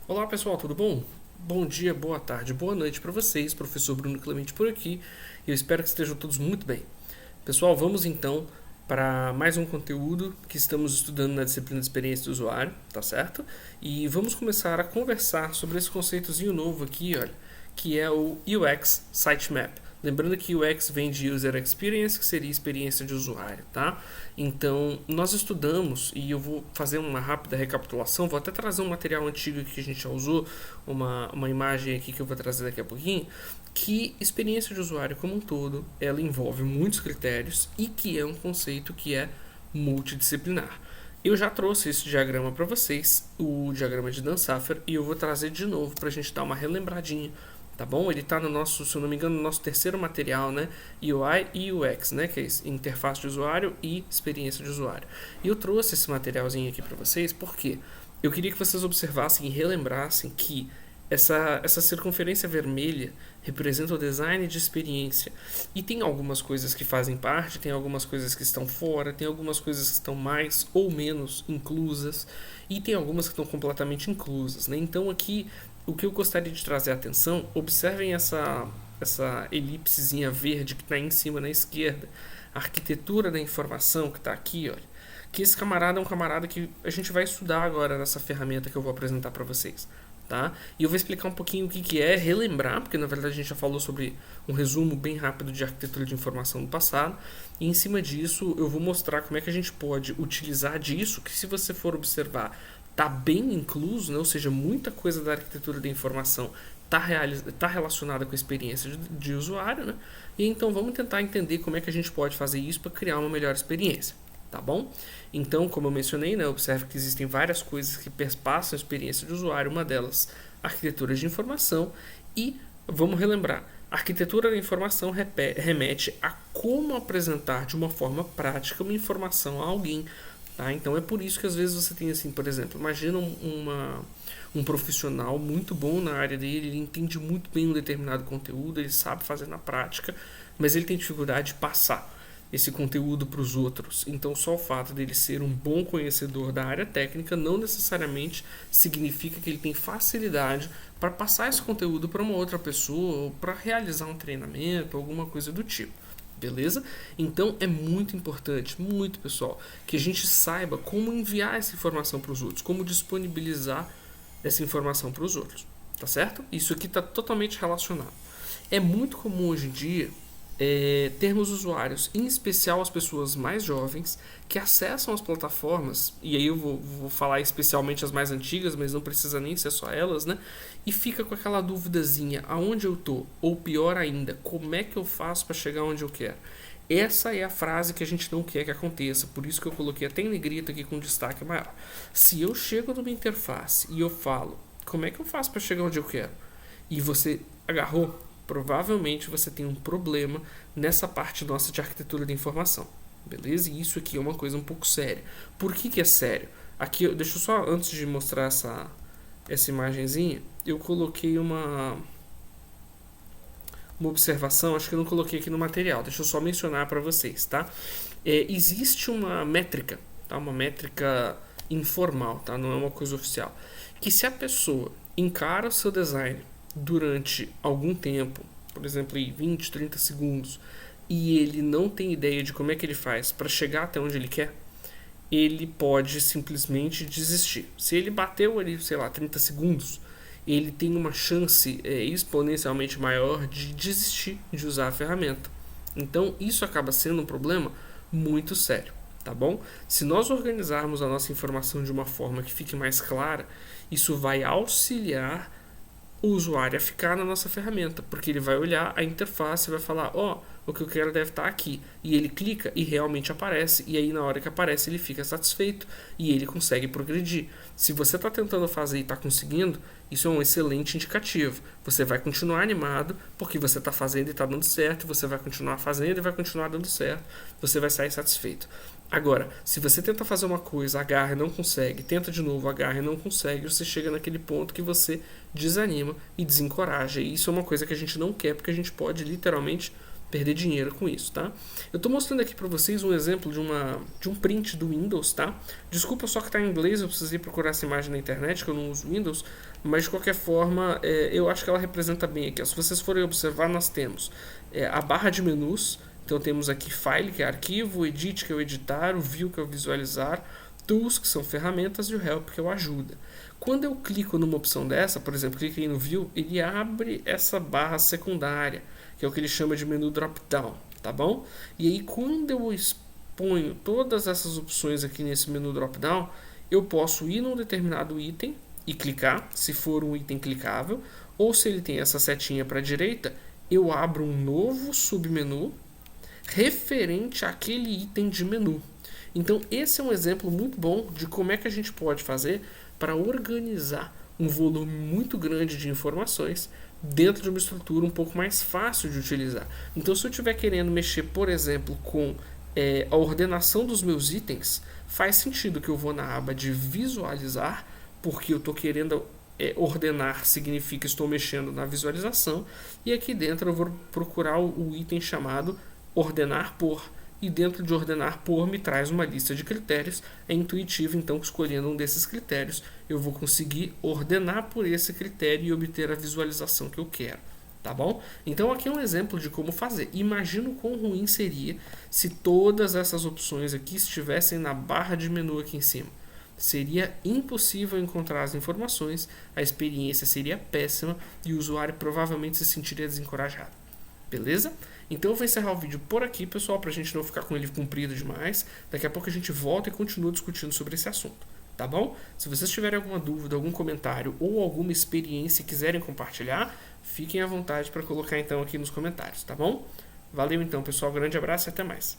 Olá pessoal, tudo bom? Bom dia, boa tarde, boa noite para vocês, professor Bruno Clemente por aqui, e eu espero que estejam todos muito bem. Pessoal, vamos então para mais um conteúdo que estamos estudando na disciplina de experiência do usuário, tá certo? E vamos começar a conversar sobre esse conceitozinho novo aqui, olha, que é o UX Sitemap. Lembrando que UX vem de User Experience, que seria experiência de usuário, tá? Então, nós estudamos, e eu vou fazer uma rápida recapitulação, vou até trazer um material antigo que a gente já usou, uma imagem aqui que eu vou trazer daqui a pouquinho, que experiência de usuário como um todo, ela envolve muitos critérios e que é um conceito que é multidisciplinar. Eu já trouxe esse diagrama para vocês, o diagrama de Dan Saffer, e eu vou trazer de novo para a gente dar uma relembradinha, tá bom? Ele está no nosso, se eu não me engano, no nosso terceiro material, né? UI e UX, né? Que é interface de usuário e experiência de usuário. E eu trouxe esse materialzinho aqui para vocês porque eu queria que vocês observassem e relembrassem que essa circunferência vermelha representa o design de experiência. E tem algumas coisas que fazem parte, tem algumas coisas que estão fora, tem algumas coisas que estão mais ou menos inclusas, e tem algumas que estão completamente inclusas, né? Então aqui o que eu gostaria de trazer a atenção, observem essa elipsezinha verde que está em cima na esquerda, a arquitetura da informação que está aqui, olha, que esse camarada é um camarada que a gente vai estudar agora nessa ferramenta que eu vou apresentar para vocês. Tá? E eu vou explicar um pouquinho o que é, relembrar, porque na verdade a gente já falou sobre um resumo bem rápido de arquitetura de informação no passado, e em cima disso eu vou mostrar como é que a gente pode utilizar disso, que se você for observar, está bem incluso, né? Ou seja, muita coisa da arquitetura da informação está relacionada com a experiência de usuário, né? E então vamos tentar entender como é que a gente pode fazer isso para criar uma melhor experiência. Tá bom? Então, como eu mencionei, né, observe que existem várias coisas que perpassam a experiência de usuário, uma delas, arquitetura de informação, e vamos relembrar, a arquitetura da informação remete a como apresentar de uma forma prática uma informação a alguém. Tá? Então é por isso que às vezes você tem assim, por exemplo, imagina um profissional muito bom na área dele, ele entende muito bem um determinado conteúdo, ele sabe fazer na prática, mas ele tem dificuldade de passar esse conteúdo para os outros. Então, só o fato dele ser um bom conhecedor da área técnica não necessariamente significa que ele tem facilidade para passar esse conteúdo para uma outra pessoa ou para realizar um treinamento, alguma coisa do tipo. Beleza? Então é muito importante, muito pessoal, que a gente saiba como enviar essa informação para os outros, como disponibilizar essa informação para os outros. Tá certo? Isso aqui está totalmente relacionado. É muito comum hoje em dia termos usuários, em especial as pessoas mais jovens, que acessam as plataformas, e aí eu vou falar especialmente as mais antigas, mas não precisa nem ser só elas, né? E fica com aquela duvidazinha, aonde eu tô? Ou pior ainda, como é que eu faço para chegar onde eu quero? Essa é a frase que a gente não quer que aconteça, por isso que eu coloquei até em negrito aqui com destaque maior. Se eu chego numa interface e eu falo, como é que eu faço para chegar onde eu quero? E você agarrou, provavelmente você tem um problema nessa parte nossa de arquitetura da informação. Beleza? E isso aqui é uma coisa um pouco séria. Por que é sério? Aqui, deixa eu só, antes de mostrar essa imagenzinha, eu coloquei uma observação, acho que eu não coloquei aqui no material, deixa eu só mencionar para vocês, tá? Existe uma métrica, tá? Uma métrica informal, tá? Não é uma coisa oficial, que se a pessoa encara o seu design durante algum tempo, por exemplo, 20, 30 segundos, e ele não tem ideia de como é que ele faz para chegar até onde ele quer, ele pode simplesmente desistir. Se ele bateu ali, sei lá, 30 segundos, ele tem uma chance exponencialmente maior de desistir de usar a ferramenta. Então, isso acaba sendo um problema muito sério, tá bom? Se nós organizarmos a nossa informação de uma forma que fique mais clara, isso vai auxiliar o usuário a ficar na nossa ferramenta, porque ele vai olhar a interface e vai falar, o que eu quero deve estar aqui, e ele clica e realmente aparece, e aí na hora que aparece ele fica satisfeito e ele consegue progredir. Se você está tentando fazer e está conseguindo, isso é um excelente indicativo. Você vai continuar animado porque você está fazendo e está dando certo, e você vai continuar fazendo e vai continuar dando certo, você vai sair satisfeito. Agora, se você tenta fazer uma coisa, agarra e não consegue, tenta de novo, agarra e não consegue, você chega naquele ponto que você desanima e desencoraja. E isso é uma coisa que a gente não quer, porque a gente pode literalmente perder dinheiro com isso, tá? Eu estou mostrando aqui para vocês um exemplo de um print do Windows, tá? Desculpa só que está em inglês, eu precisei procurar essa imagem na internet, que eu não uso Windows, mas de qualquer forma, eu acho que ela representa bem aqui. Se vocês forem observar, nós temos a barra de menus. Então temos aqui File, que é arquivo, Edit, que é o editar, o View, que é o visualizar, Tools, que são ferramentas, e o Help, que é o ajuda. Quando eu clico numa opção dessa, por exemplo, cliquei no View, ele abre essa barra secundária, que é o que ele chama de menu drop-down, tá bom? E aí quando eu exponho todas essas opções aqui nesse menu drop-down, eu posso ir num determinado item e clicar, se for um item clicável, ou se ele tem essa setinha para a direita, eu abro um novo submenu referente àquele item de menu. Então esse é um exemplo muito bom de como é que a gente pode fazer para organizar um volume muito grande de informações dentro de uma estrutura um pouco mais fácil de utilizar. Então se eu estiver querendo mexer, por exemplo, com a ordenação dos meus itens, faz sentido que eu vou na aba de visualizar, porque eu estou querendo ordenar, significa estou mexendo na visualização, e aqui dentro eu vou procurar o item chamado ordenar por, e dentro de ordenar por me traz uma lista de critérios. É intuitivo, então, que escolhendo um desses critérios eu vou conseguir ordenar por esse critério e obter a visualização que eu quero, tá bom? Então aqui é um exemplo de como fazer. Imagina o quão ruim seria se todas essas opções aqui estivessem na barra de menu aqui em cima. Seria impossível encontrar as informações, a experiência seria péssima e o usuário provavelmente se sentiria desencorajado. Beleza? Então eu vou encerrar o vídeo por aqui, pessoal, para a gente não ficar com ele comprido demais. Daqui a pouco a gente volta e continua discutindo sobre esse assunto, tá bom? Se vocês tiverem alguma dúvida, algum comentário ou alguma experiência e quiserem compartilhar, fiquem à vontade para colocar então aqui nos comentários, tá bom? Valeu então, pessoal, grande abraço e até mais.